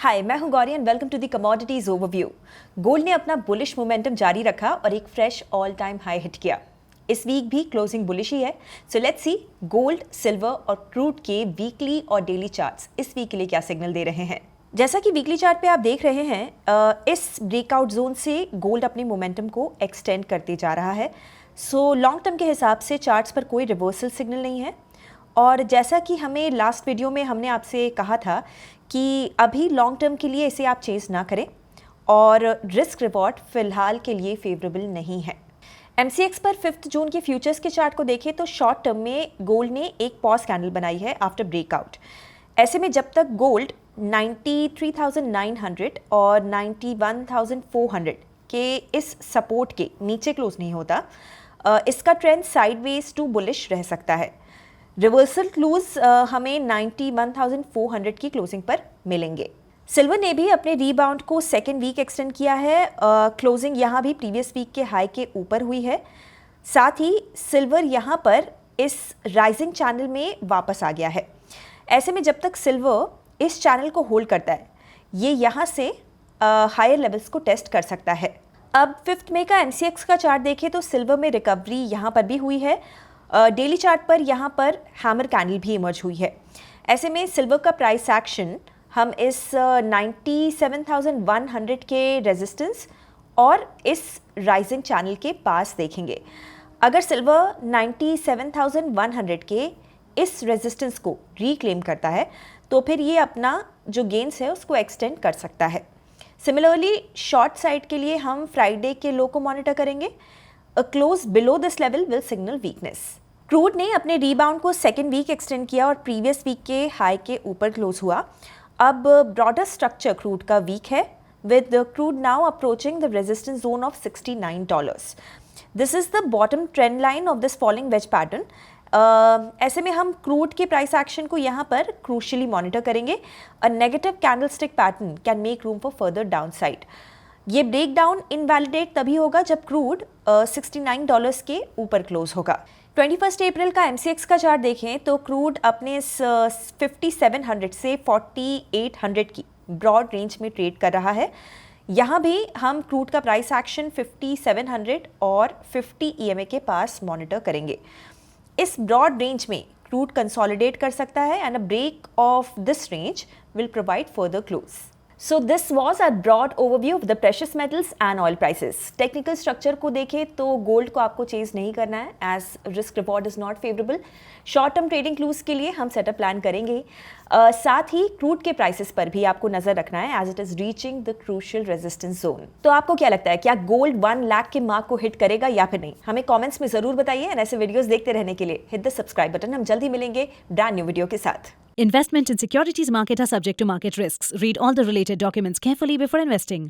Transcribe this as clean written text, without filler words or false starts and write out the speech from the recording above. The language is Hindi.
हाय, मैं हूं Gauri and welcome to the commodities overview. Gold ने अपना बुलिश मोमेंटम जारी रखा और एक fresh all time high hit किया। इस वीक भी क्लोजिंग बुलिश ही है। So let's see gold, silver और क्रूड के वीकली और डेली चार्ट्स इस वीक के लिए क्या सिग्नल दे रहे हैं। जैसा कि वीकली चार्ट पे आप देख रहे हैं, इस ब्रेकआउट जोन से गोल्ड अपने मोमेंटम को एक्सटेंड करते जा रहा है। सो लॉन्ग टर्म के हिसाब से चार्ट्स पर कोई रिवर्सल सिग्नल नहीं है। और जैसा कि हमें लास्ट वीडियो में हमने आपसे कहा था कि अभी लॉन्ग टर्म के लिए इसे आप चेज़ ना करें और रिस्क रिवॉर्ड फिलहाल के लिए फेवरेबल नहीं है। MCX पर 5 जून के फ्यूचर्स के चार्ट को देखें तो शॉर्ट टर्म में गोल्ड ने एक पॉज कैंडल बनाई है आफ्टर ब्रेकआउट। ऐसे में जब तक गोल्ड 93,900 और 91,400 के इस सपोर्ट के नीचे क्लोज नहीं होता, इसका ट्रेंड साइडवेज टू बुलिश रह सकता है। रिवर्सल क्लोज हमें 91,400 की क्लोजिंग पर मिलेंगे। सिल्वर ने भी अपने रीबाउंड को सेकेंड वीक एक्सटेंड किया है। क्लोजिंग यहाँ भी प्रीवियस वीक के हाई के ऊपर हुई है। साथ ही सिल्वर यहाँ पर इस राइजिंग चैनल में वापस आ गया है। ऐसे में जब तक सिल्वर इस चैनल को होल्ड करता है, ये यहाँ से हायर लेवल्स को टेस्ट कर सकता है। अब 5 मई का MCX का चार्ट देखें तो सिल्वर में रिकवरी यहाँ पर भी हुई है। डेली चार्ट पर यहाँ पर हैमर कैंडल भी इमर्ज हुई है। ऐसे में सिल्वर का प्राइस एक्शन हम इस 97,100 के रेजिस्टेंस और इस राइजिंग चैनल के पास देखेंगे। अगर सिल्वर 97,100 के इस रेजिस्टेंस को रिक्लेम करता है तो फिर ये अपना जो गेन्स है उसको एक्सटेंड कर सकता है। सिमिलरली शॉर्ट साइड के लिए हम फ्राइडे के लो को मॉनिटर करेंगे। A close below this level will signal weakness. Crude ने अपने रीबाउंड को सेकेंड वीक एक्सटेंड किया और प्रीवियस वीक के हाई के ऊपर क्लोज हुआ। अब ब्रॉडर स्ट्रक्चर क्रूड का वीक है, with crude now approaching the resistance zone of $69. This is the bottom trend line of this following veg pattern. ऐसे में हम क्रूड के प्राइस एक्शन को यहाँ पर क्रूशियली मॉनिटर करेंगे। A negative candlestick pattern can make room for further downside. ये ब्रेकडाउन इनवैलिडेट तभी होगा जब क्रूड $69 के ऊपर क्लोज होगा। 21 अप्रैल का MCX का चार्ट देखें तो क्रूड अपने इस 5700 से 4800 की ब्रॉड रेंज में ट्रेड कर रहा है। यहाँ भी हम क्रूड का प्राइस एक्शन 5700 और 50 EMA के पास मॉनिटर करेंगे। इस ब्रॉड रेंज में क्रूड कंसोलिडेट कर सकता है and a break of this range will provide further close. So this was a broad overview of the precious metals and oil prices. Technical structure को देखें तो गोल्ड को आपको चेज नहीं करना है as risk reward is not favourable. Short term trading clues के लिए हम सेटअप प्लान करेंगे। साथ ही क्रूड के प्राइसेस पर भी आपको नजर रखना है as it is reaching the crucial resistance zone. तो आपको क्या लगता है, क्या गोल्ड 1 लाख के मार्क को हिट करेगा या फिर नहीं? हमें कॉमेंट्स में जरूर बताइए एंड ऐसे वीडियोज देखते रहने के लिए हिट द सब्सक्राइब बटन। हम जल्दी मिलेंगे ब्रांड न्यू वीडियो के साथ। Investment in securities market are subject to market risks. Read all the related documents carefully before investing.